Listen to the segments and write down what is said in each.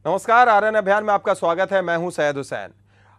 नमस्कार, आर्यन अभियान में आपका स्वागत है। मैं हूं सैयद हुसैन।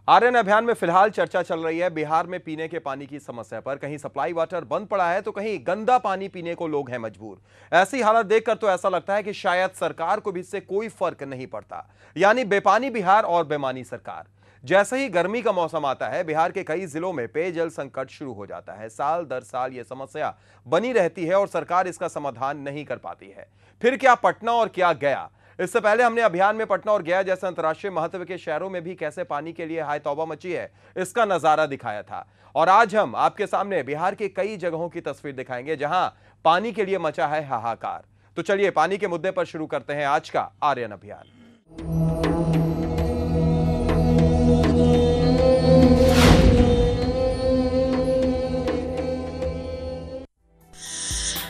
आर्यन अभियान में फिलहाल चर्चा चल रही है बिहार में पीने के पानी की समस्या पर। कहीं सप्लाई वाटर बंद पड़ा है तो कहीं गंदा पानी पीने को लोग हैं मजबूर। ऐसी हालत देखकर तो ऐसा लगता है कि शायद सरकार को भी इससे कोई फर्क नहीं पड़ता। यानी बेपानी बिहार और बेमानी सरकार। जैसे ही गर्मी का मौसम आता है, बिहार के कई जिलों में पेयजल संकट शुरू हो जाता है। साल दर साल यह समस्या बनी रहती है और सरकार इसका समाधान नहीं कर पाती है। फिर क्या पटना और क्या गया? इससे पहले हमने अभियान में पटना और गया जैसे अंतर्राष्ट्रीय महत्व के शहरों में भी कैसे पानी के लिए हाय तौबा मची है, इसका नजारा दिखाया था। और आज हम आपके सामने बिहार के कई जगहों की तस्वीर दिखाएंगे जहां पानी के लिए मचा है हाहाकार। तो चलिए पानी के मुद्दे पर शुरू करते हैं आज का आर्यन अभियान।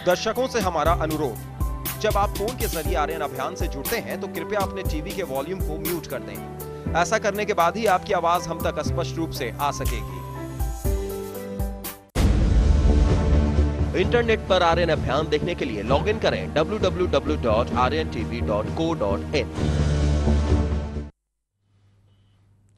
दर्शकों से हमारा अनुरोध, जब आप फोन के जरिए आर्यन अभियान से जुड़ते हैं तो कृपया अपने टीवी के वॉल्यूम को म्यूट कर दें। ऐसा करने के बाद ही आपकी आवाज हम तक स्पष्ट रूप से आ सकेगी। इंटरनेट पर आर्यन अभियान देखने के लिए लॉग इन करें www.rntv.co.in।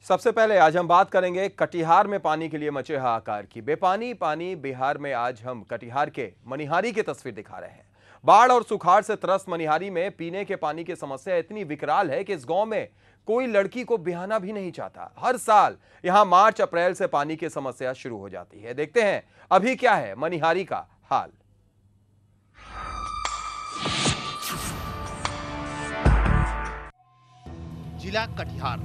सबसे पहले आज हम बात करेंगे कटिहार में पानी के लिए मचे हाहाकार की। बेपानी पानी बिहार में आज हम कटिहार के मनिहारी की तस्वीर दिखा रहे हैं। बाढ़ और सुखाड़ से त्रस्त मनिहारी में पीने के पानी की समस्या इतनी विकराल है कि इस गांव में कोई लड़की को ब्याहना भी नहीं चाहता। हर साल यहां मार्च अप्रैल से पानी की समस्या शुरू हो जाती है। देखते हैं अभी क्या है मनिहारी का हाल। जिला कटिहार,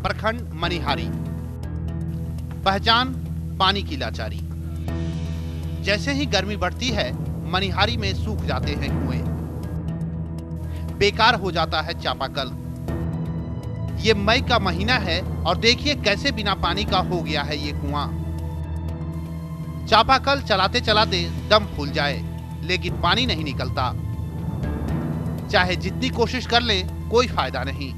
प्रखंड मनिहारी। पहचान पानी की लाचारी। जैसे ही गर्मी बढ़ती है, मनिहारी में सूख जाते हैं कुएं, बेकार हो जाता है चापाकल। ये मई का महीना है और देखिए कैसे बिना पानी का हो गया है ये कुआं। चापाकल चलाते चलाते दम फूल जाए लेकिन पानी नहीं निकलता। चाहे जितनी कोशिश कर ले कोई फायदा नहीं।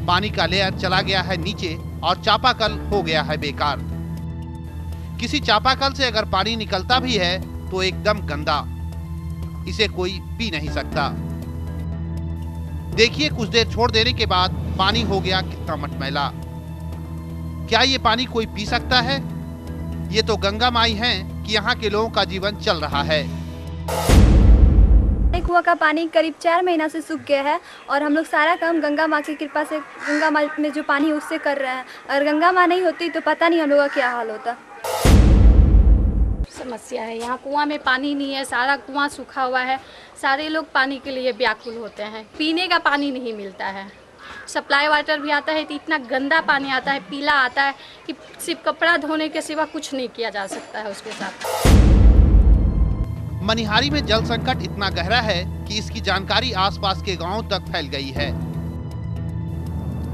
पानी का लेयर चला गया है नीचे और चापाकल हो गया है बेकार। किसी चापाकल से अगर पानी निकलता भी है तो एकदम गंदा, इसे कोई पी नहीं सकता। देखिए कुछ देर छोड़ देने के बाद पानी हो गया कितना मटमैला। क्या ये पानी कोई पी सकता है? ये तो गंगा माई हैं कि यहाँ के लोगों का जीवन चल रहा है। कुआं का पानी करीब 4 महीना से सूख गया है और हम लोग सारा काम गंगा माँ की कृपा से, गंगा माँ में जो पानी उससे कर रहे हैं। अगर गंगा माँ नहीं होती तो पता नहीं हम लोग का क्या हाल होता। समस्या है, यहाँ कुआं में पानी नहीं है, सारा कुआं सूखा हुआ है। सारे लोग पानी के लिए व्याकुल होते हैं। पीने का पानी नहीं मिलता है। सप्लाई वाटर भी आता है तो इतना गंदा पानी आता है, पीला आता है कि सिर्फ कपड़ा धोने के सिवा कुछ नहीं किया जा सकता है उसके साथ। मनिहारी में जल संकट इतना गहरा है कि इसकी जानकारी आसपास के गांवों तक फैल गई है।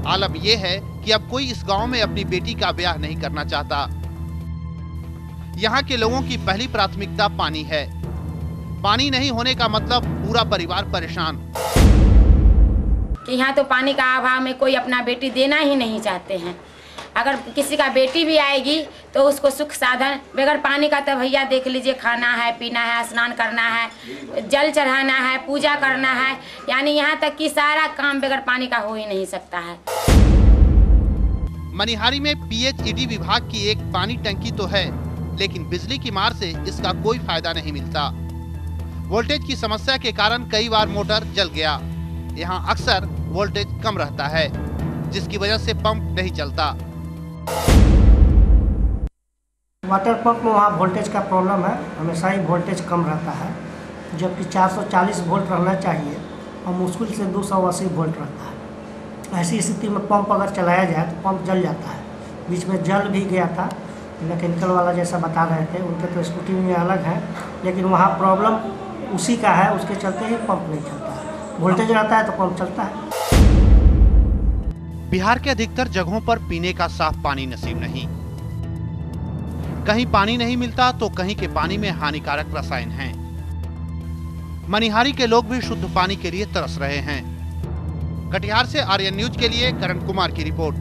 आलम यह है कि अब कोई इस गांव में अपनी बेटी का ब्याह नहीं करना चाहता। यहाँ के लोगों की पहली प्राथमिकता पानी है। पानी नहीं होने का मतलब पूरा परिवार परेशान। कि यहाँ तो पानी का अभाव में कोई अपना बेटी देना ही नहीं चाहते हैं। अगर किसी का बेटी भी आएगी तो उसको सुख साधन बगैर पानी का, तो भैया देख लीजिए, खाना है, पीना है, स्नान करना है, जल चढ़ाना है, पूजा करना है, यानी यहाँ तक कि सारा काम बगैर पानी का हो ही नहीं सकता है। मनिहारी में PHED विभाग की एक पानी टंकी तो है, लेकिन बिजली की मार से इसका कोई फायदा नहीं मिलता। वोल्टेज की समस्या के कारण कई बार मोटर जल गया। यहाँ अक्सर वोल्टेज कम रहता है, जिसकी वजह से पंप नहीं चलता। वाटर पंप में वहाँ वोल्टेज का प्रॉब्लम है, हमेशा ही वोल्टेज कम रहता है, जबकि 440 वोल्ट रहना चाहिए और मुश्किल से 280 वोल्ट रहता है। ऐसी स्थिति में पंप अगर चलाया जाए तो पंप जल जाता है। बीच में जल भी गया था, मैकेनिकल वाला जैसा बता रहे थे, उनके तो स्कूटी में अलग है, लेकिन वहाँ प्रॉब्लम उसी का है, उसके चलते ही पंप नहीं चलता है। वोल्टेज रहता है तो पंप चलता है। बिहार के अधिकतर जगहों पर पीने का साफ पानी नसीब नहीं। कहीं पानी नहीं मिलता तो कहीं के पानी में हानिकारक रसायन हैं। मनिहारी के लोग भी शुद्ध पानी के लिए तरस रहे हैं। कटिहार से आर्यन न्यूज के लिए करण कुमार की रिपोर्ट।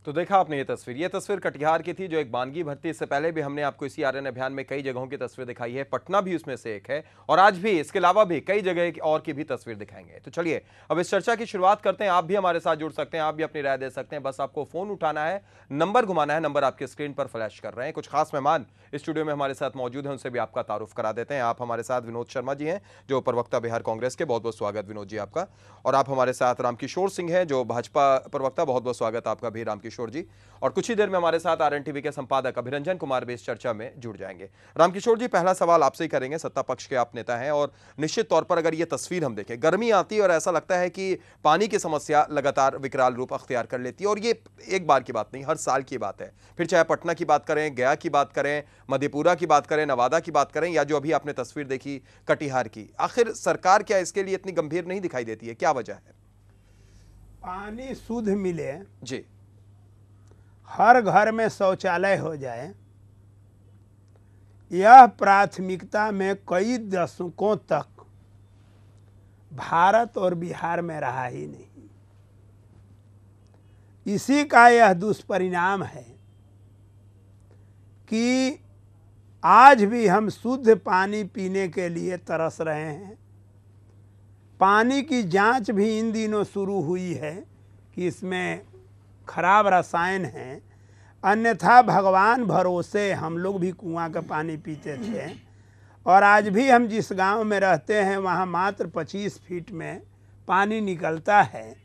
तो देखा आपने ये तस्वीर कटिहार की थी, जो एक बानगी भर्ती। इससे पहले भी हमने आपको इसी आर्यन अभियान में कई जगहों की तस्वीर दिखाई है, पटना भी उसमें से एक है, और आज भी इसके अलावा भी कई जगह और की भी तस्वीर दिखाएंगे। तो चलिए अब इस चर्चा की शुरुआत करते हैं। आप भी हमारे साथ जुड़ सकते हैं, आप भी अपनी राय दे सकते हैं। बस आपको फोन उठाना है, नंबर घुमाना है, नंबर आपके स्क्रीन पर फ्लैश कर रहे हैं। कुछ खास मेहमान स्टूडियो में हमारे साथ मौजूद हैं, उनसे भी आपका तारुफ करा देते हैं। आप हमारे साथ विनोद शर्मा जी हैं, जो प्रवक्ता बिहार कांग्रेस के। बहुत बहुत स्वागत विनोद जी आपका। और आप हमारे साथ रामकिशोर सिंह हैं, जो भाजपा प्रवक्ता। बहुत बहुत स्वागत आपका भी रामकिशोर जी। और कुछ ही देर में हमारे साथ आरएन टीवी के संपादक अभिरंजन कुमार भी इस चर्चा में जुड़ जाएंगे। रामकिशोर जी, पहला सवाल आपसे ही करेंगे। सत्ता पक्ष के आप नेता हैं, और निश्चित तौर पर अगर ये तस्वीर हम देखें, गर्मी आती है और ऐसा लगता है कि पानी की समस्या लगातार विकराल रूप अख्तियार कर लेती है। और ये एक बार की बात नहीं, हर साल की बात है। फिर चाहे पटना की बात करें, गया की बात करें, मधेपुरा की बात करें, नवादा की बात करें, या जो अभी आपने तस्वीर देखी कटिहार की, आखिर सरकार क्या इसके लिए इतनी गंभीर नहीं दिखाई देती है? क्या वजह है? पानी शुद्ध मिले जी, हर घर में शौचालय हो जाए, यह प्राथमिकता में कई दशकों तक भारत और बिहार में रहा ही नहीं। इसी का यह दुष्परिणाम है कि आज भी हम शुद्ध पानी पीने के लिए तरस रहे हैं। पानी की जांच भी इन दिनों शुरू हुई है कि इसमें खराब रसायन हैं, अन्यथा भगवान भरोसे हम लोग भी कुआं का पानी पीते थे। और आज भी हम जिस गांव में रहते हैं वहां मात्र 25 फीट में पानी निकलता है,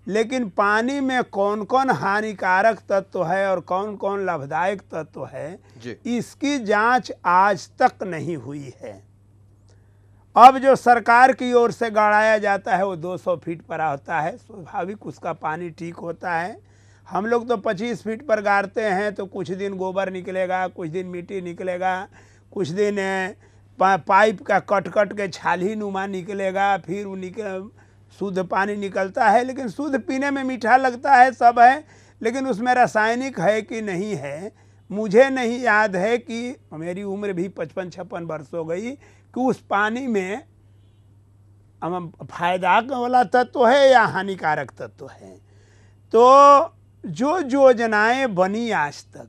लेकिन पानी में कौन कौन हानिकारक तत्व है और कौन कौन लाभदायक तत्व है, इसकी जांच आज तक नहीं हुई है। अब जो सरकार की ओर से गाड़ाया जाता है वो 200 फीट पर होता है, स्वाभाविक उसका पानी ठीक होता है। हम लोग तो 25 फीट पर गाड़ते हैं तो कुछ दिन गोबर निकलेगा, कुछ दिन मिट्टी निकलेगा, कुछ दिन पाइप का कट के छाली नुमा निकलेगा, फिर वो शुद्ध पानी निकलता है। लेकिन शुद्ध पीने में मीठा लगता है, सब है, लेकिन उसमें रासायनिक है कि नहीं है मुझे नहीं याद है। कि मेरी उम्र भी 55-56 वर्ष हो गई कि उस पानी में फायदा वाला तत्व है या हानिकारक तत्व है। तो जो योजनाएं बनी आज तक,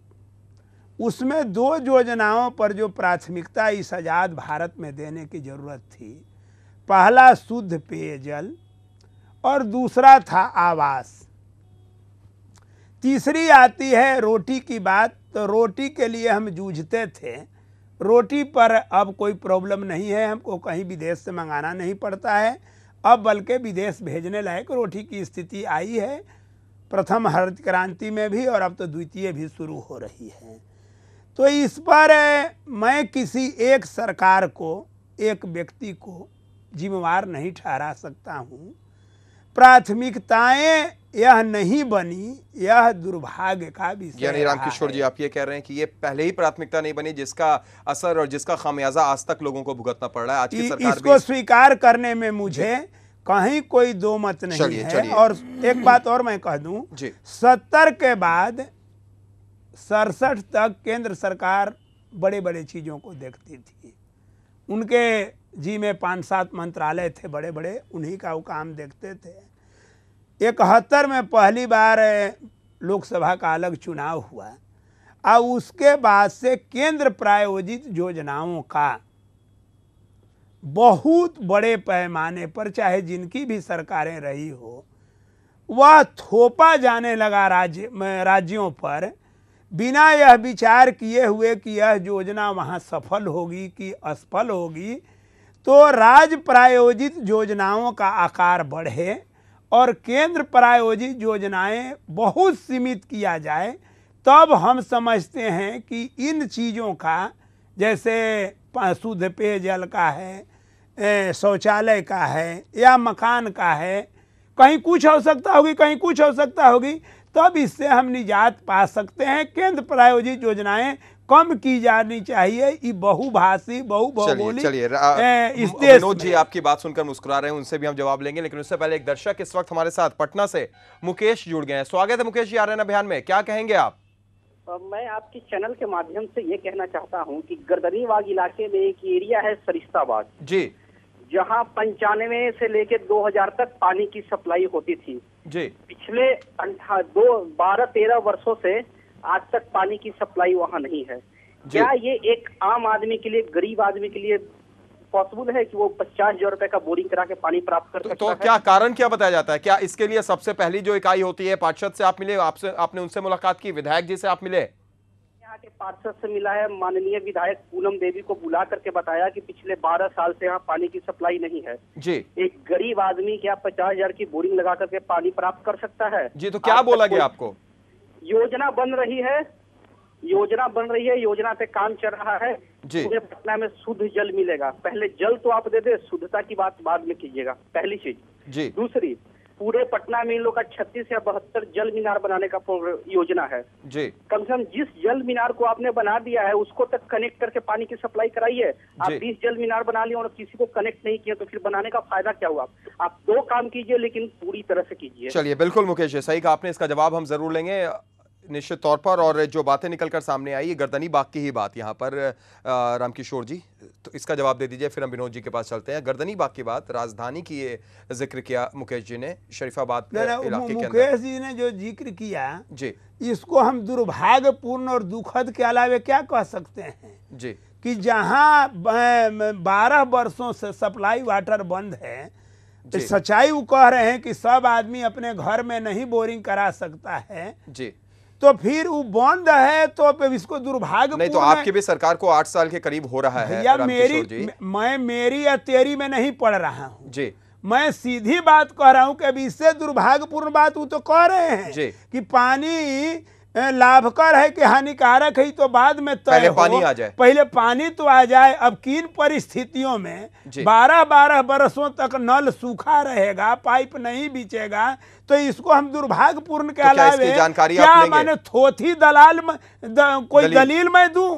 उसमें 2 योजनाओं पर जो प्राथमिकता इस आज़ाद भारत में देने की ज़रूरत थी, पहला शुद्ध पेयजल और दूसरा था आवास। तीसरी आती है रोटी की बात। तो रोटी के लिए हम जूझते थे, रोटी पर अब कोई प्रॉब्लम नहीं है, हमको कहीं विदेश से मंगाना नहीं पड़ता है। अब बल्कि विदेश भेजने लायक रोटी की स्थिति आई है, प्रथम हरित क्रांति में भी, और अब तो द्वितीय भी शुरू हो रही है। तो इस पर मैं किसी एक सरकार को, एक व्यक्ति को जिम्मेवार नहीं ठहरा सकता हूँ। प्राथमिकताएं यह नहीं बनी, यह दुर्भाग्य का विषय। यानी रामकिशोर जी, आप ये कह रहे हैं कि ये पहले ही प्राथमिकता नहीं बनी, जिसका असर और जिसका खामियाजा आज तक लोगों को भुगतना पड़ रहा है। आज की सरकार इसको स्वीकार करने में मुझे कहीं कोई दो मत नहीं है। और एक बात और मैं कह दूं, 70 के बाद 67 तक केंद्र सरकार बड़े बड़े चीज़ों को देखती थी। उनके जी में 5-7 मंत्रालय थे बड़े बड़े, उन्हीं का वो काम देखते थे। 71 में पहली बार लोकसभा का अलग चुनाव हुआ, और उसके बाद से केंद्र प्रायोजित योजनाओं का बहुत बड़े पैमाने पर, चाहे जिनकी भी सरकारें रही हो, वह थोपा जाने लगा राज्यों पर, बिना यह विचार किए हुए कि यह योजना वहाँ सफल होगी कि असफल होगी। तो राज्य प्रायोजित योजनाओं का आकार बढ़े और केंद्र प्रायोजित योजनाएं बहुत सीमित किया जाए, तब हम समझते हैं कि इन चीज़ों का, जैसे शुद्ध पेयजल का है, शौचालय का है, या मकान का है, कहीं कुछ आवश्यकता होगी, कहीं कुछ आवश्यकता होगी, तब इससे हम निजात पा सकते हैं। केंद्र प्रायोजित योजनाएं कम की जानी चाहिए। ये बहुभाषी, बहुभौगोलिक इस देश। विनोद जी आपकी बात सुनकर मुस्कुरा रहे हैं, उनसे भी हम जवाब लेंगे, लेकिन उससे पहले एक दर्शक इस वक्त हमारे साथ पटना से मुकेश जुड़ गए हैं। स्वागत है मुकेश जी आर्यन अभियान में, क्या कहेंगे आप? मैं आपके चैनल के माध्यम से ये कहना चाहता हूँ कि गर्दनीबाग इलाके में एक एरिया है सरिस्ताबाद जी, जहाँ 95 से लेकर 2000 तक पानी की सप्लाई होती थी। जी। पिछले 12-13 वर्षों से आज तक पानी की सप्लाई वहाँ नहीं है। क्या ये एक आम आदमी के लिए, गरीब आदमी के लिए पॉसिबल है कि वो 50,000 रुपए का बोरिंग करा के पानी प्राप्त कर सकता तो है? क्या कारण क्या बताया जाता है? क्या इसके लिए सबसे पहली जो इकाई होती है, पार्षद से आप मिले, आपने उनसे मुलाकात की, विधायक जी से आप मिले? यहाँ के पार्षद से मिला है, माननीय विधायक पूनम देवी को बुला करके बताया कि पिछले 12 साल से यहाँ पानी की सप्लाई नहीं है जी। एक गरीब आदमी क्या 50,000 की बोरिंग लगा करके पानी प्राप्त कर सकता है? जी, तो क्या बोला गया आपको? योजना बन रही है, योजना पे काम चल रहा है जी। पूरे पटना में शुद्ध जल मिलेगा। पहले जल तो आप दे दे, शुद्धता की बात बाद में कीजिएगा, पहली चीज। जी। दूसरी, पूरे पटना में इन लोग का 36 या 72 जल मीनार बनाने का योजना है जी। कम से कम जिस जल मीनार को आपने बना दिया है उसको तक कनेक्ट करके पानी की सप्लाई कराइए। आप 20 जल मीनार बना लिए और किसी को कनेक्ट नहीं किया तो फिर बनाने का फायदा क्या हुआ? आप 2 काम कीजिए लेकिन पूरी तरह से कीजिए। चलिए, बिल्कुल मुकेश जी, सही कहा आपने, इसका जवाब हम जरूर लेंगे निश्चित तौर पर। और जो बातें निकलकर सामने आई, गर्दनी बाग की ही बात यहाँ पर रामकिशोर जी, तो इसका जवाब दे दीजिए, फिर हम विनोद जी के पास चलते हैं। गर्दनी बाग की बात, राजधानी की ये जिक्र किया मुकेश जी ने, शरीफाबाद इलाके के अंदर। मुकेश जी ने जो जिक्र किया जी, इसको हम दुर्भाग्यपूर्ण और दुखद के अलावे क्या कह सकते हैं जी, कि जहाँ 12 वर्षों से सप्लाई वाटर बंद है, सच्चाई वो कह रहे हैं कि सब आदमी अपने घर में नहीं बोरिंग करा सकता है जी, तो फिर वो बंद है तो इसको दुर्भाग्य नहीं तो आपकी भी सरकार को 8 साल के करीब हो रहा है। भैया मेरी या तेरी में नहीं पढ़ रहा हूँ जी, मैं सीधी बात कह रहा हूँ कि अभी इससे दुर्भाग्यपूर्ण बात वो तो कह रहे हैं जी। कि पानी लाभकर है कि हानिकारक है तो बाद में पहले पानी आ जाए, पहले पानी तो आ जाए। अब किन परिस्थितियों में 12-12 बरसों तक नल सूखा रहेगा, पाइप नहीं बिछेगा, तो इसको हम दुर्भाग्यपूर्ण के अलावे क्या माने थोथी दलाल कोई दलील मैं दूं?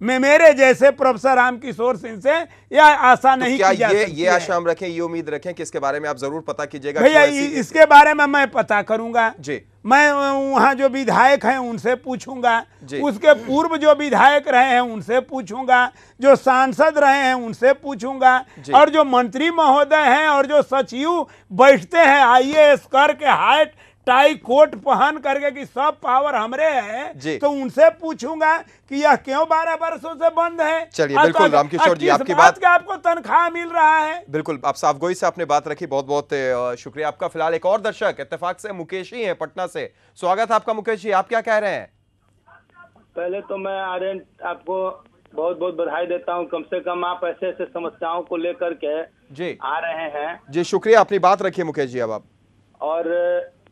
मैं मेरे जैसे प्रोफेसर रामकिशोर सिंह से यह आशा नहीं की जा सकती ये आशा हम रखें, ये उम्मीद रखें कि इसके बारे में आप जरूर पता कीजिएगा भैया। इसके बारे में मैं पता करूंगा जी। मैं वहाँ जो विधायक हैं उनसे पूछूंगा, उसके पूर्व जो विधायक रहे हैं उनसे पूछूंगा, जो सांसद रहे हैं उनसे पूछूंगा, और जो मंत्री महोदय हैं और जो सचिव बैठते हैं IAS करके हाइट टाई कोट पहन करके कि सब पावर हमरे है, तो उनसे पूछूंगा कि यह क्यों 12 वर्षों से बंद है। चलिए, बिल्कुल रामकिशोर जी, आपकी बात का आपको तनख्वाह मिल रहा है। बिल्कुल, आप साफगोई से आपने बात रखी, बहुत बहुत शुक्रिया आपका। फिलहाल एक और दर्शक इत्तेफाक से मुकेश ही है पटना से, स्वागत है आपका मुकेश जी, आप क्या कह रहे हैं? पहले तो मैं आर्यन आपको बहुत बहुत बधाई देता हूं, कम से कम आप ऐसे ऐसे समस्याओं को लेकर के जी आ रहे हैं। जी शुक्रिया, अपनी बात रखिए मुकेश जी। अब आप और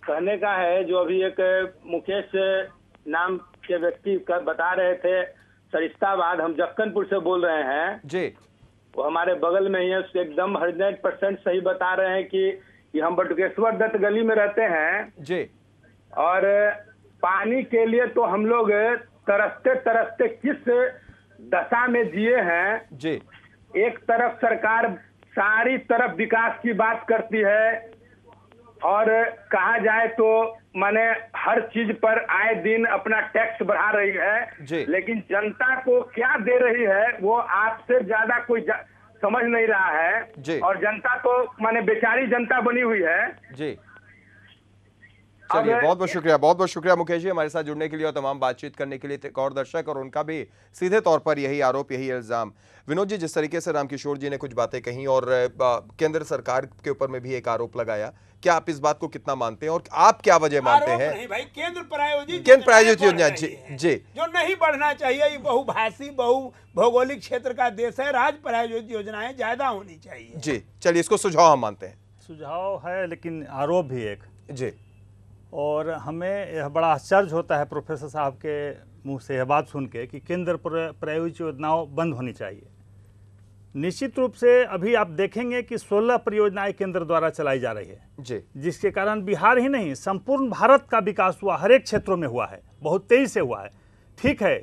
कहने का है, जो अभी एक मुकेश नाम के व्यक्ति का बता रहे थे, सरिस्ताबाद, हम जक्कनपुर से बोल रहे हैं जी, वो हमारे बगल में ही है, एकदम 100% सही बता रहे हैं कि हम बटुकेश्वर दत्त गली में रहते हैं जी। और पानी के लिए तो हम लोग तरसते तरसते किस दशा में जिए हैं जी। एक तरफ सरकार सारी तरफ विकास की बात करती है और कहा जाए तो माने हर चीज पर आए दिन अपना टैक्स बढ़ा रही है, लेकिन जनता को क्या दे रही है वो आपसे ज्यादा कोई समझ नहीं रहा है। और जनता तो माने बेचारी जनता बनी हुई है जी। चलिए, बहुत बहुत शुक्रिया मुकेश जी हमारे साथ जुड़ने के लिए और तमाम बातचीत करने के लिए। एक और दर्शक और उनका भी सीधे तौर पर यही आरोप, यही इल्जाम। विनोद जी, जिस तरीके से रामकिशोर जी ने कुछ बातें कही और केंद्र सरकार के ऊपर में भी एक आरोप लगाया, क्या आप इस बात को कितना मानते हैं और आप क्या वजह मानते हैं? नहीं भाई, केंद्र प्रायोजित योजना जी जो नहीं बढ़ना चाहिए, ये बहुभाषी बहु भौगोलिक क्षेत्र का देश है, राज्य प्रायोजित योजनाएं ज्यादा होनी चाहिए जी। चलिए, इसको सुझाव हम मानते हैं। सुझाव है लेकिन आरोप भी एक जी। और हमें यह बड़ा आश्चर्य होता है प्रोफेसर साहब के मुंह से यह बात सुन के कि केंद्र प्रायोजित योजनाओं बंद होनी चाहिए। निश्चित रूप से अभी आप देखेंगे कि 16 परियोजनाएं केंद्र द्वारा चलाई जा रही है जी, जिसके कारण बिहार ही नहीं संपूर्ण भारत का विकास हुआ, हर एक क्षेत्रों में हुआ है, बहुत तेजी से हुआ है। ठीक है,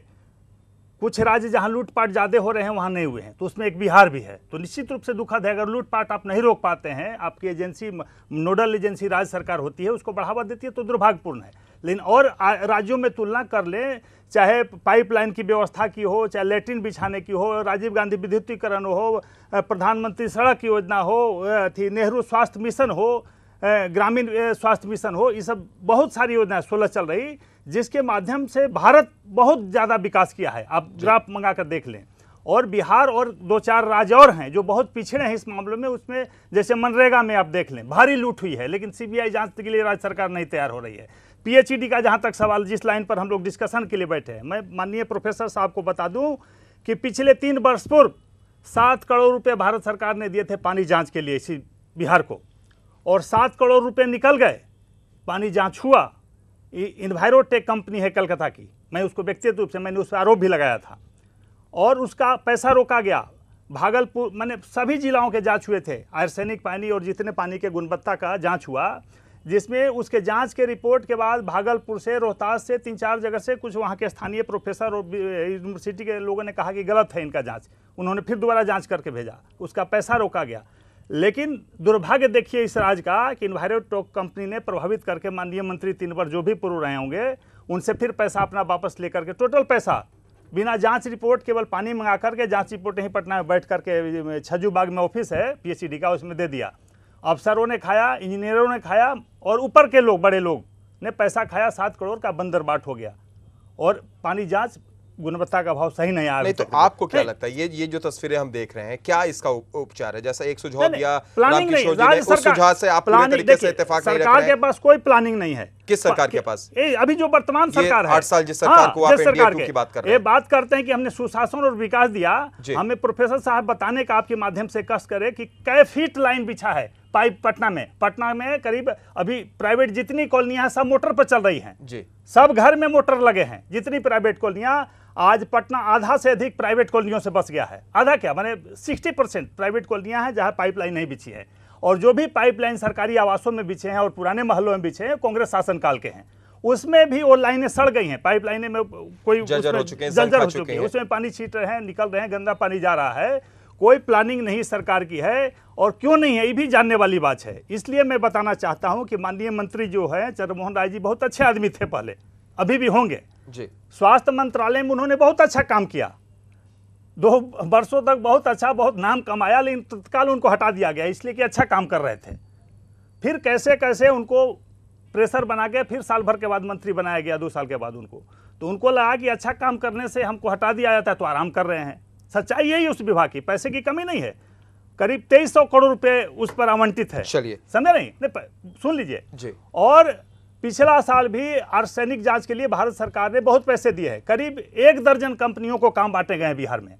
कुछ राज्य जहां लूटपाट ज़्यादा हो रहे हैं वहां नहीं हुए हैं, तो उसमें एक बिहार भी है, तो निश्चित रूप से दुखद है। अगर लूटपाट आप नहीं रोक पाते हैं, आपकी एजेंसी नोडल एजेंसी राज्य सरकार होती है, उसको बढ़ावा देती है, तो दुर्भाग्यपूर्ण है। लेकिन और राज्यों में तुलना कर लें, चाहे पाइपलाइन की व्यवस्था की हो, चाहे लैट्रिन बिछाने की हो, राजीव गांधी विद्युतीकरण हो, प्रधानमंत्री सड़क योजना हो, नेहरू स्वास्थ्य मिशन हो, ग्रामीण स्वास्थ्य मिशन हो, ये सब बहुत सारी योजनाएं 16 चल रही, जिसके माध्यम से भारत बहुत ज़्यादा विकास किया है। आप ग्राफ मंगा कर देख लें। और बिहार और 2-4 राज्य और हैं जो बहुत पिछड़े हैं इस मामले में। उसमें जैसे मनरेगा में आप देख लें, भारी लूट हुई है, लेकिन सीबीआई जांच के लिए राज्य सरकार नहीं तैयार हो रही है। पीएचईडी का जहां तक सवाल, जिस लाइन पर हम लोग डिस्कशन के लिए बैठे हैं, मैं माननीय प्रोफेसर साहब को बता दूं कि पिछले 3 वर्ष पूर्व 7 करोड़ रुपए भारत सरकार ने दिए थे पानी जांच के लिए इसी बिहार को, और 7 करोड़ रुपए निकल गए, पानी जांच हुआ। इन्वायरोटेक कंपनी है कलकत्ता की, मैं उसको व्यक्तिगत रूप से मैंने उस पर आरोप भी लगाया था, और उसका पैसा रोका गया। भागलपुर मैंने सभी जिलाओं के जांच हुए थे, आर्सेनिक पानी और जितने पानी के गुणवत्ता का जांच हुआ, जिसमें उसके जांच के रिपोर्ट के बाद भागलपुर से, रोहतास से, 3-4 जगह से कुछ वहाँ के स्थानीय प्रोफेसर और यूनिवर्सिटी के लोगों ने कहा कि गलत है इनका जांच। उन्होंने फिर दोबारा जांच करके भेजा, उसका पैसा रोका गया। लेकिन दुर्भाग्य देखिए इस राज्य का कि इन्वायरोटेक कंपनी ने प्रभावित करके माननीय मंत्री 3 बार जो भी पूर्व रहे होंगे, उनसे फिर पैसा अपना वापस लेकर के, टोटल पैसा बिना जांच रिपोर्ट, केवल पानी मंगा करके, जांच रिपोर्ट यहीं पटना में बैठ करके छज्जू बाग में ऑफिस है पीएचईडी का, उसमें दे दिया। अफसरों ने खाया, इंजीनियरों ने खाया, और ऊपर के लोग, बड़े लोग ने पैसा खाया। 7 करोड़ का बंदर बाट हो गया, और पानी जांच गुणवत्ता का भाव सही नहीं आ रहा। नहीं तो आपको क्या लगता है ये जो तस्वीरें हम देख रहे हैं, क्या इसका उपचार है? जैसा एक सुझाव दिया प्लानिंग नहीं, राज्य उस सुझाव से आप पूरी तरीके से इत्तेफाक नहीं रख रहे हैं? सरकार के पास कोई प्लानिंग नहीं है। किस सरकार के पास? अभी जो वर्तमान सरकार है, 8 साल जिस सरकार को आप इंडिया 2 की बात कर रहे हैं, ये बात करते हैं कि हमने सुशासन और विकास दिया। हमें प्रोफेसर साहब बताने का आपके माध्यम से कष्ट करे कि कै फीट लाइन बिछा है पाइप पटना में करीब अभी प्राइवेट जितनी कॉलोनियां हैं सब मोटर पर चल रही हैं जी, सब घर में मोटर लगे हैं। जितनी प्राइवेट कॉलोनियां, आज पटना आधा से अधिक प्राइवेट कॉलोनियों से बच गया है। आधा क्या, माने 60% प्राइवेट कॉलोनियां हैं जहां पाइपलाइन नहीं बिछी है, और जो भी पाइपलाइन सरकारी आवासों में बिछे हैं और पुराने महलों में बिछे हैं, कांग्रेस शासन काल के हैं, उसमें भी वो लाइनें सड़ गई हैं। पाइपलाइनें में कोई जर्जर हो चुके हैं, उसमें पानी छीट रहे हैं, निकल रहे हैं, गंदा पानी जा रहा है। कोई प्लानिंग नहीं सरकार की है, और क्यों नहीं है ये भी जानने वाली बात है। इसलिए मैं बताना चाहता हूं कि माननीय मंत्री जो है चंद्रमोहन राय जी बहुत अच्छे आदमी थे पहले, अभी भी होंगे जी। स्वास्थ्य मंत्रालय में उन्होंने बहुत अच्छा काम किया, 2 वर्षों तक बहुत अच्छा, बहुत नाम कमाया, लेकिन तत्काल उनको हटा दिया गया इसलिए कि अच्छा काम कर रहे थे। फिर कैसे कैसे उनको प्रेशर बना के फिर साल भर के बाद मंत्री बनाया गया, 2 साल के बाद उनको। तो उनको लगा कि अच्छा काम करने से हमको हटा दिया जाता है तो आराम कर रहे हैं। सच्चाई यही उस विभाग की, पैसे की कमी नहीं है। करीब 2300 करोड़ रुपए उस पर आवंटित है। चलिए, समझे नहीं, सुन लीजिए जी। और पिछला साल भी आर्सेनिक जांच के लिए भारत सरकार ने बहुत पैसे दिए हैं। करीब 1 दर्जन कंपनियों को काम बांटे गए हैं बिहार में,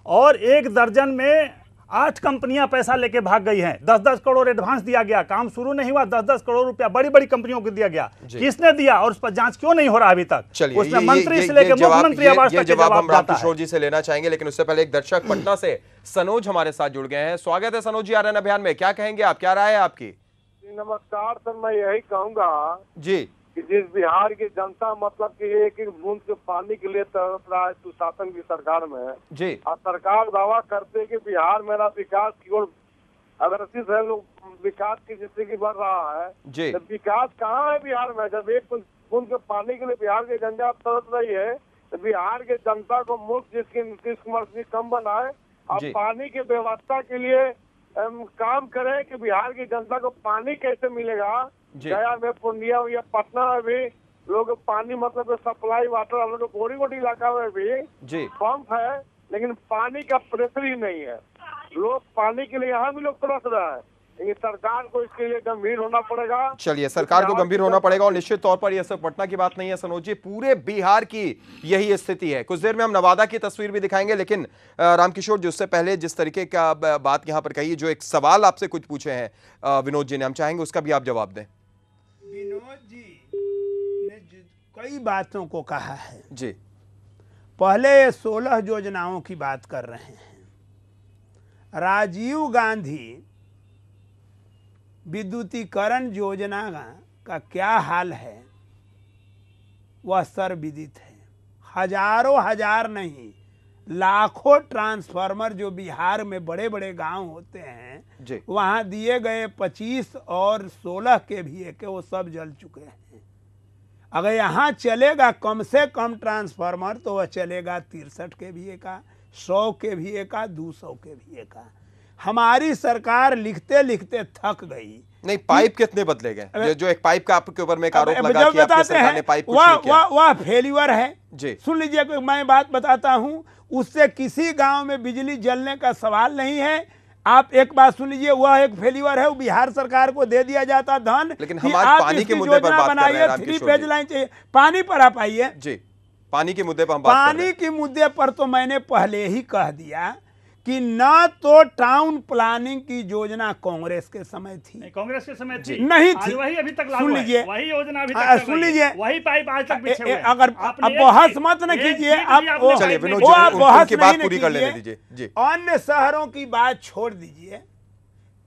और 1 दर्जन में 8 कंपनियां पैसा लेके भाग गई हैं। 10-10 करोड़ एडवांस दिया गया, काम शुरू नहीं हुआ, 10-10 करोड़ रुपया बड़ी बड़ी कंपनियों को दिया गया। किसने दिया और उस पर जांच क्यों नहीं हो रहा अभी तक? उसमें मंत्री से लेकर मुख्यमंत्री आवास तक जवाब हम रामकिशोर जी से लेना चाहेंगे, लेकिन उससे पहले एक दर्शक पटना से सनोज हमारे साथ जुड़ गए हैं। स्वागत है सनोज जी आर्यन अभियान में, क्या कहेंगे आप, क्या राय है आपकी? नमस्कार सर, मैं यही कहूँगा जी कि जिस बिहार की जनता मतलब कि एक एक बूंद के पानी के लिए तड़प रहा है सुशासन की सरकार में जी, और सरकार दावा करते है कि बिहार मेरा विकास की ओर अग्रसित है, लोग विकास की जिससे की बढ़ रहा है जी। तो विकास कहाँ है बिहार में? जब एक बूंद के पानी के लिए बिहार की जनता तड़प रही है तो बिहार के जनता को मुफ्त जिसकी नीतीश कुमार जी कम बनाए और पानी की व्यवस्था के लिए काम करें कि बिहार की जनता को पानी कैसे मिलेगा। गया में, पूर्णिया या पटना में भी लोग पानी मतलब सप्लाई वाटर, हम लोग गोरी इलाका में भी पंप है, लेकिन पानी का प्रेशर ही नहीं है। लोग पानी के लिए यहाँ भी लोग तरस रहे हैं, लेकिन सरकार को इसके लिए गंभीर होना पड़ेगा। चलिए, सरकार को गंभीर होना पड़ेगा, और निश्चित तौर पर यह सिर्फ पटना की बात नहीं है सनोज जी, पूरे बिहार की यही स्थिति है। कुछ देर में हम नवादा की तस्वीर भी दिखाएंगे, लेकिन रामकिशोर जी उससे पहले जिस तरीके का बात यहाँ पर कही, जो एक सवाल आपसे कुछ पूछे हैं विनोद जी ने, हम चाहेंगे उसका भी आप जवाब दें। विनोद जी ने कई बातों को कहा है जी। पहले 16 योजनाओं की बात कर रहे हैं। राजीव गांधी विद्युतीकरण योजना का क्या हाल है वह सर्वविदित है। हजारों हजार नहीं, लाखों ट्रांसफार्मर जो बिहार में बड़े बड़े गांव होते हैं वहां दिए गए 25 और 16 के भी एक वो सब जल चुके हैं। अगर यहाँ चलेगा कम से कम ट्रांसफार्मर तो वह चलेगा 63 के भी का, 100 के भी का, 200 के भी का। हमारी सरकार लिखते लिखते थक गई नहीं, पाइप कितने बदले गए? जो एक पाइप का आपके ऊपर में एक आरोप लगा कि आपके सरकार ने पाइप कुछ नहीं किया। वह फेल्यूर है जी। सुन लीजिए, मैं बात बताता हूं, उससे किसी गांव में बिजली जलने का सवाल नहीं है। आप एक बात सुन लीजिए, वह एक फेल्यूर है, वो बिहार सरकार को दे दिया जाता धन, लेकिन हम आज पानी के मुद्दे पर बात कर रहे हैं। 3 फेज लाइन चाहिए, पानी पर आप आइए जी। पानी के मुद्दे पर हम बात कर रहे हैं। पानी के मुद्दे पर तो मैंने पहले ही कह दिया कि न तो टाउन प्लानिंग की योजना कांग्रेस के समय थी, कांग्रेस के समय थी नहीं आज थी, वही अभी तक लागू सुन है, लीजिए, वही योजना अभी तक सुन लीजिए, वही पाइप आज तक बिछे हुए हैं। अगर अब बहस मत न कीजिए, अब चलिए विनोद जी, बहस उनकी बात पूरी कर लेने दीजिए जी। अन्य शहरों की बात छोड़ दीजिए,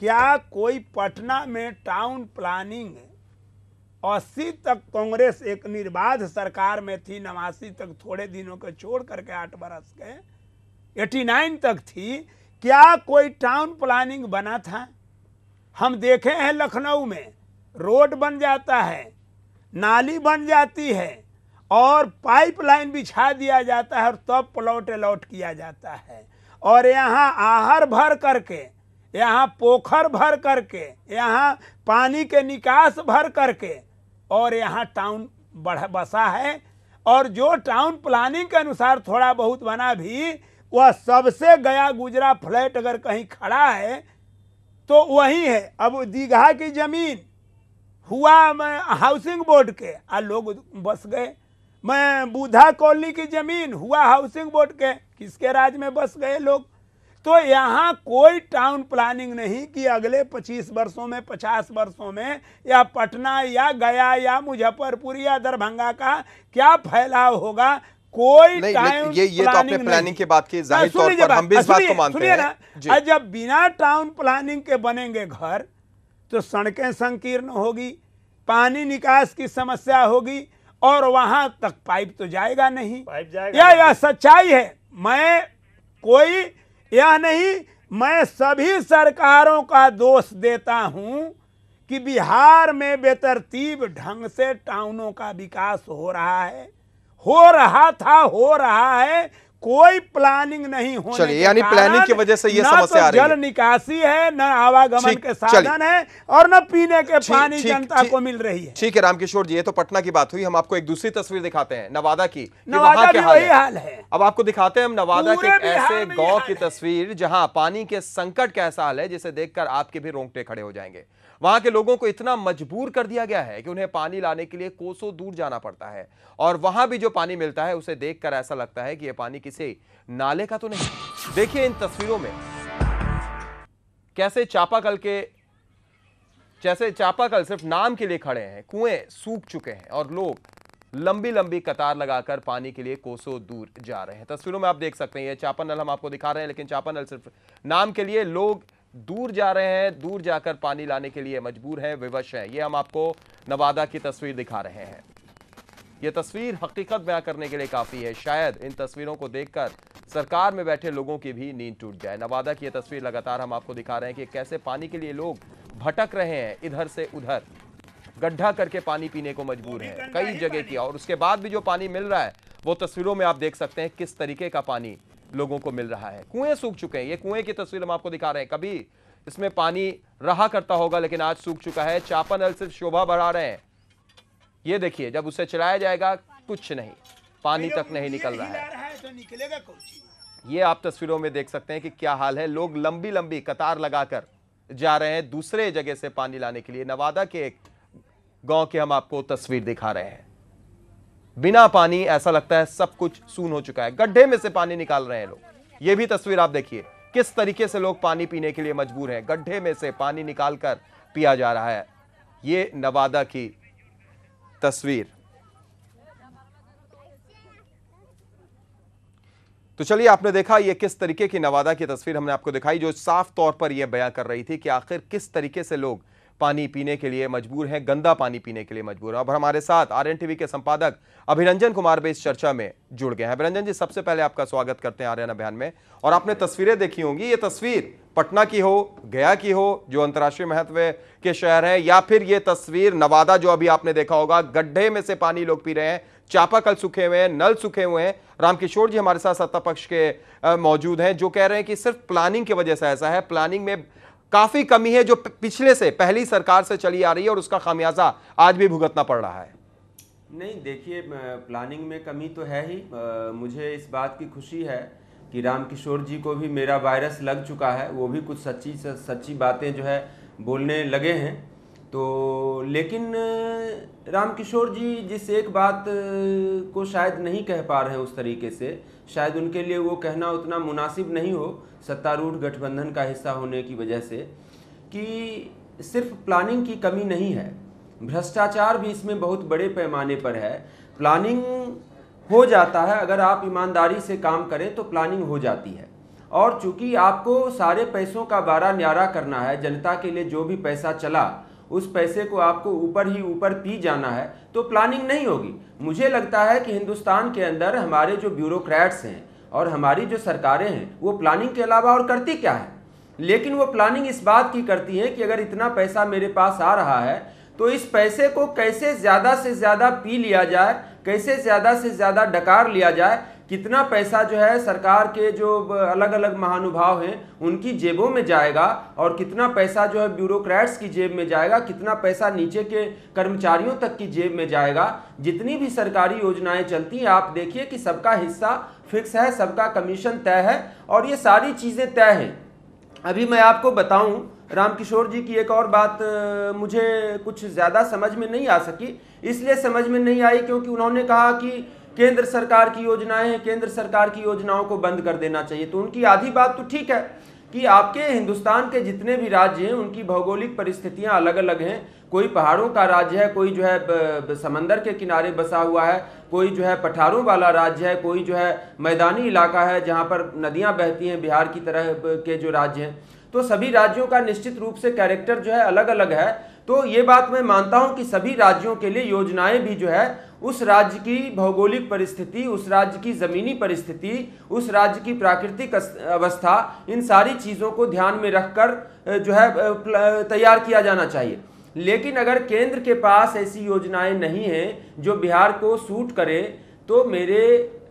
क्या कोई पटना में टाउन प्लानिंग 80 तक कांग्रेस एक निर्बाध सरकार में थी, 89 तक थोड़े दिनों के छोड़ करके 8 बरस के 89 तक थी, क्या कोई टाउन प्लानिंग बना था? हम देखे हैं लखनऊ में रोड बन जाता है, नाली बन जाती है और पाइपलाइन बिछा दिया जाता है और तब प्लॉट अलॉट किया जाता है, और यहाँ आहर भर करके, यहाँ पोखर भर करके, यहाँ पानी के निकास भर करके, और यहाँ टाउन बसा है। और जो टाउन प्लानिंग के अनुसार थोड़ा बहुत बना भी, वह सबसे गया गुजरा फ्लैट अगर कहीं खड़ा है तो वही है। अब दीघा की जमीन हुआ हाउसिंग बोर्ड के, लोग बस गए। मैं बुधा कॉलोनी की जमीन हुआ हाउसिंग बोर्ड के, किसके राज में बस गए लोग। तो यहाँ कोई टाउन प्लानिंग नहीं कि अगले 25 वर्षों में 50 वर्षों में या पटना या गया या मुजफ्फरपुर या दरभंगा का क्या फैलाव होगा, कोई टाउन ये तो आपने प्लानिंग की बात की, जाहिर तौर पर हम भी इस बात को मानते हैं। जब बिना टाउन प्लानिंग के बनेंगे घर तो सड़कें संकीर्ण होगी, पानी निकास की समस्या होगी, और वहां तक पाइप तो जाएगा नहीं। यह सच्चाई है। मैं कोई यह नहीं, मैं सभी सरकारों का दोष देता हूं कि बिहार में बेतरतीब ढंग से टाउनों का विकास हो रहा है, हो रहा था, हो रहा है, कोई प्लानिंग नहीं होने के यानी प्लानिंग की वजह से ये समस्या आ रही है। जल निकासी है, न आवागमन के साधन है, और न पीने के पानी जनता को मिल रही है। ठीक है रामकिशोर जी, ये तो पटना की बात हुई। हम आपको एक दूसरी तस्वीर दिखाते हैं नवादा की, नवादा भी वही हाल है। अब आपको दिखाते हैं हम नवादा के एक ऐसे गांव की तस्वीर जहां पानी के संकट का ऐसा हाल है जिसे देखकर आपके भी रोंगटे खड़े हो जाएंगे। वहां के लोगों को इतना मजबूर कर दिया गया है कि उन्हें पानी लाने के लिए कोसों दूर जाना पड़ता है, और वहां भी जो पानी मिलता है उसे देखकर ऐसा लगता है कि यह पानी किसी नाले का तो नहीं। देखिए इन तस्वीरों में कैसे चापाकल सिर्फ नाम के लिए खड़े हैं, कुएं सूख चुके हैं और लोग लंबी लंबी कतार लगाकर पानी के लिए कोसों दूर जा रहे हैं। तस्वीरों में आप देख सकते हैं ये चापानल हम आपको दिखा रहे हैं, लेकिन चापानल सिर्फ नाम के लिए, लोग दूर जा रहे हैं, दूर जाकर पानी लाने के लिए मजबूर हैं, विवश हैं। ये हम आपको नवादा की तस्वीर दिखा रहे हैं। ये तस्वीर हकीकत बयां करने के लिए काफी है। शायद इन तस्वीरों को देखकर सरकार में बैठे लोगों की भी नींद टूट जाए। नवादा की ये तस्वीर लगातार हम आपको दिखा रहे हैं कि कैसे पानी के लिए लोग भटक रहे हैं, इधर से उधर गड्ढा करके पानी पीने को मजबूर हैं कई जगह की, और उसके बाद भी जो पानी मिल रहा है वो तस्वीरों में आप देख सकते हैं किस तरीके का पानी लोगों को मिल रहा है। कुएं सूख चुके हैं, ये कुएं की तस्वीर हम आपको दिखा रहे हैं। कभी इसमें पानी रहा करता होगा लेकिन आज सूख चुका है। चापानल सिर्फ शोभा बढ़ा रहे हैं। ये देखिए जब उसे चलाया जाएगा कुछ नहीं, पानी तक नहीं निकल रहा है। ये आप तस्वीरों में देख सकते हैं कि क्या हाल है। लोग लंबी लंबी कतार लगाकर जा रहे हैं दूसरे जगह से पानी लाने के लिए। नवादा के एक गांव के हम आपको तस्वीर दिखा रहे हैं। बिना पानी ऐसा लगता है सब कुछ सून हो चुका है, गड्ढे में से पानी निकाल रहे हैं लोग। ये भी तस्वीर आप देखिए किस तरीके से लोग पानी पीने के लिए मजबूर हैं, गड्ढे में से पानी निकालकर पिया जा रहा है। ये नवादा की तस्वीर। तो चलिए आपने देखा ये किस तरीके की नवादा की तस्वीर हमने आपको दिखाई, जो साफ तौर पर यह बयां कर रही थी कि आखिर किस तरीके से लोग पानी पीने के लिए मजबूर हैं, गंदा पानी पीने के लिए मजबूर हैं। अब हमारे साथ आर्यन टीवी के संपादक अभिरंजन कुमार भी इस चर्चा में जुड़ गए हैं। अभिरंजन जी, सबसे पहले आपका स्वागत करते हैं आर्यन अभियान में। और आपने तस्वीरें देखी होंगी, ये तस्वीर पटना की हो, गया की हो, जो अंतर्राष्ट्रीय महत्व के शहर है, या फिर ये तस्वीर नवादा जो अभी आपने देखा होगा, गड्ढे में से पानी लोग पी रहे हैं, चापाकल सूखे हुए हैं, नल सूखे हुए हैं। रामकिशोर जी हमारे साथ सत्ता पक्ष के मौजूद हैं जो कह रहे हैं कि सिर्फ प्लानिंग की वजह से ऐसा है, प्लानिंग में काफी कमी है जो पिछले से पहली सरकार से चली आ रही है और उसका खामियाजा आज भी भुगतना पड़ रहा है। नहीं, देखिए, प्लानिंग में कमी तो है ही। मुझे इस बात की खुशी है कि रामकिशोर जी को भी मेरा वायरस लग चुका है, वो भी कुछ सच्ची बातें जो है बोलने लगे हैं। तो लेकिन रामकिशोर जी जिस एक बात को शायद नहीं कह पा रहे हैं उस तरीके से, शायद उनके लिए वो कहना उतना मुनासिब नहीं हो सत्तारूढ़ गठबंधन का हिस्सा होने की वजह से, कि सिर्फ प्लानिंग की कमी नहीं है, भ्रष्टाचार भी इसमें बहुत बड़े पैमाने पर है। प्लानिंग हो जाता है, अगर आप ईमानदारी से काम करें तो प्लानिंग हो जाती है। और चूंकि आपको सारे पैसों का बारा न्यारा करना है, जनता के लिए जो भी पैसा चला उस पैसे को आपको ऊपर ही ऊपर पी जाना है, तो प्लानिंग नहीं होगी। मुझे लगता है कि हिंदुस्तान के अंदर हमारे जो ब्यूरोक्रेट्स हैं और हमारी जो सरकारें हैं वो प्लानिंग के अलावा और करती क्या है, लेकिन वो प्लानिंग इस बात की करती है कि अगर इतना पैसा मेरे पास आ रहा है तो इस पैसे को कैसे ज़्यादा से ज़्यादा पी लिया जाए, कैसे ज़्यादा से ज़्यादा डकार लिया जाए, कितना पैसा जो है सरकार के जो अलग अलग महानुभाव हैं उनकी जेबों में जाएगा और कितना पैसा जो है ब्यूरोक्रेट्स की जेब में जाएगा, कितना पैसा नीचे के कर्मचारियों तक की जेब में जाएगा। जितनी भी सरकारी योजनाएं चलती हैं आप देखिए कि सबका हिस्सा फिक्स है, सबका कमीशन तय है और ये सारी चीज़ें तय हैं। अभी मैं आपको बताऊं, रामकिशोर जी की एक और बात मुझे कुछ ज़्यादा समझ में नहीं आ सकी, इसलिए समझ में नहीं आई क्योंकि उन्होंने कहा कि केंद्र सरकार की योजनाएं हैं, केंद्र सरकार की योजनाओं को बंद कर देना चाहिए। तो उनकी आधी बात तो ठीक है कि आपके हिंदुस्तान के जितने भी राज्य हैं उनकी भौगोलिक परिस्थितियां अलग अलग हैं। कोई पहाड़ों का राज्य है, कोई जो है समंदर के किनारे बसा हुआ है, कोई जो है पठारों वाला राज्य है, कोई जो है मैदानी इलाका है जहां पर नदियां बहती हैं, बिहार की तरह के जो राज्य हैं। तो सभी राज्यों का निश्चित रूप से कैरेक्टर जो है अलग अलग है। तो ये बात मैं मानता हूं कि सभी राज्यों के लिए योजनाएं भी जो है उस राज्य की भौगोलिक परिस्थिति, उस राज्य की ज़मीनी परिस्थिति, उस राज्य की प्राकृतिक अवस्था, इन सारी चीज़ों को ध्यान में रखकर जो है तैयार किया जाना चाहिए। लेकिन अगर केंद्र के पास ऐसी योजनाएं नहीं हैं जो बिहार को सूट करे, तो मेरे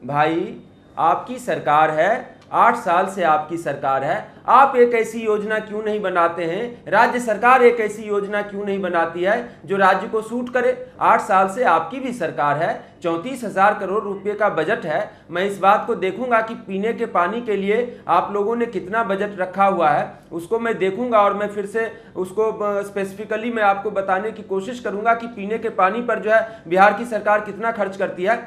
भाई आपकी सरकार है, 8 साल से आपकी सरकार है, आप एक ऐसी योजना क्यों नहीं बनाते हैं, राज्य सरकार एक ऐसी योजना क्यों नहीं बनाती है जो राज्य को सूट करे। 8 साल से आपकी भी सरकार है, 34,000 करोड़ रुपए का बजट है। मैं इस बात को देखूंगा कि पीने के पानी के लिए आप लोगों ने कितना बजट रखा हुआ है, उसको मैं देखूंगा और मैं फिर से उसको स्पेसिफिकली मैं आपको बताने की कोशिश करूंगा कि पीने के पानी पर जो है बिहार की सरकार कितना खर्च करती है।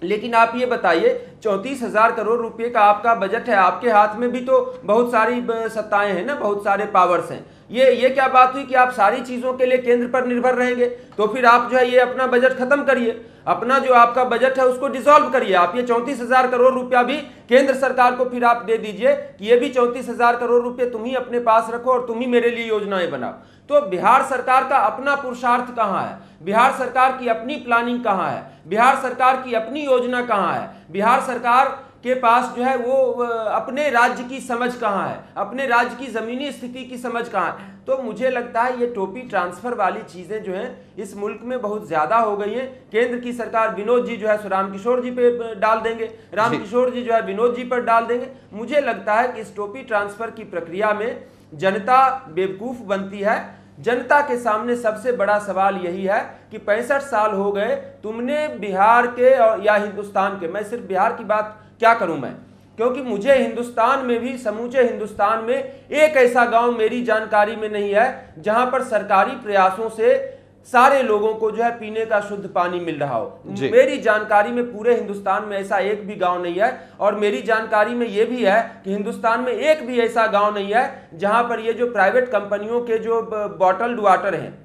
लेकिन आप ये बताइए, 34,000 करोड़ रुपए का आपका बजट है, आपके हाथ में भी तो बहुत सारी सत्ताएं हैं ना, बहुत सारे पावर्स हैं। ये क्या बात हुई कि आप सारी चीजों के लिए केंद्र पर निर्भर रहेंगे? तो फिर आप जो है ये अपना बजट खत्म करिए, अपना जो आपका बजट है उसको डिसॉल्व करिए। आप ये 34,000 करोड़ रुपया भी केंद्र सरकार को फिर आप दे दीजिए कि ये भी 34,000 करोड़ रुपए तुम ही अपने पास रखो और तुम ही मेरे लिए योजनाएं बनाओ। तो बिहार सरकार का अपना पुरुषार्थ कहां है, बिहार सरकार की अपनी प्लानिंग कहां है, बिहार सरकार की अपनी योजना कहां है, बिहार सरकार के पास जो है वो अपने राज्य की समझ कहां है, अपने राज्य की जमीनी स्थिति की समझ कहां है। तो मुझे लगता है ये टोपी ट्रांसफर वाली चीजें जो हैं इस मुल्क में बहुत ज्यादा हो गई हैं। केंद्र की सरकार विनोद जी जो है रामकिशोर जी पे डाल देंगे, रामकिशोर जी जो है विनोद जी पर डाल देंगे। मुझे लगता है कि इस टोपी ट्रांसफर की प्रक्रिया में जनता बेवकूफ बनती है। जनता के सामने सबसे बड़ा सवाल यही है कि 65 साल हो गए, तुमने बिहार के या हिंदुस्तान के, मैं सिर्फ बिहार की बात क्या करूं मैं, क्योंकि मुझे हिंदुस्तान में भी, समूचे हिंदुस्तान में एक ऐसा गांव मेरी जानकारी में नहीं है जहां पर सरकारी प्रयासों से सारे लोगों को जो है पीने का शुद्ध पानी मिल रहा हो। मेरी जानकारी में पूरे हिंदुस्तान में ऐसा एक भी गांव नहीं है। और मेरी जानकारी में यह भी है कि हिंदुस्तान में एक भी ऐसा गांव नहीं है जहां पर ये जो प्राइवेट कंपनियों के जो बॉटल्ड वाटर हैं,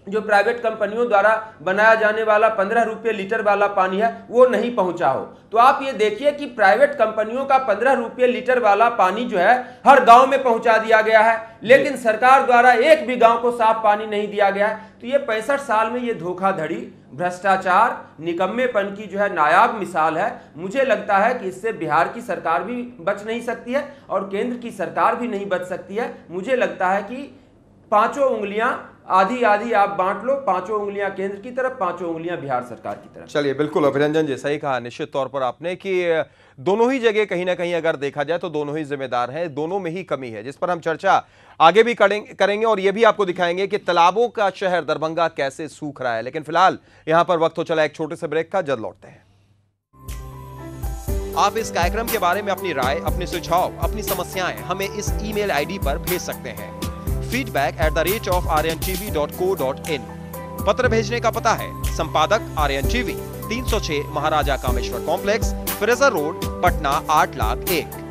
जो प्राइवेट कंपनियों द्वारा बनाया जाने वाला 15 रुपये लीटर वाला पानी है, वो नहीं पहुंचा हो। तो आप ये देखिए कि प्राइवेट कंपनियों का 15 रुपये लीटर वाला पानी जो है हर गांव में पहुंचा दिया गया है, लेकिन सरकार द्वारा एक भी गांव को साफ पानी नहीं दिया गया है। तो ये 65 साल में ये धोखाधड़ी, भ्रष्टाचार, निकम्मेपन की जो है नायाब मिसाल है। मुझे लगता है कि इससे बिहार की सरकार भी बच नहीं सकती है और केंद्र की सरकार भी नहीं बच सकती है। मुझे लगता है कि 5 उंगलियां आधी आधी आप बांट लो, 5 उंगलियां केंद्र की तरफ, 5 उंगलियां बिहार सरकार की तरफ। चलिए, बिल्कुल अभिरंजन जी, सही कहा निश्चित तौर पर आपने कि दोनों ही जगह कहीं ना कहीं अगर देखा जाए तो दोनों ही जिम्मेदार हैं, दोनों में ही कमी है, जिस पर हम चर्चा आगे भी करेंगे और ये भी आपको दिखाएंगे कि तालाबों का शहर दरभंगा कैसे सूख रहा है। लेकिन फिलहाल यहां पर वक्त हो चला एक छोटे से ब्रेक का, जल्द लौटते हैं। आप इस कार्यक्रम के बारे में अपनी राय, अपने सुझाव, अपनी समस्याएं हमें इस ईमेल आईडी पर भेज सकते हैं, feedback@rntv.co.in। पत्र भेजने का पता है संपादक RNTV, 306 Maharaja Kameshwar complex, Fraser road, Patna 8,01,000।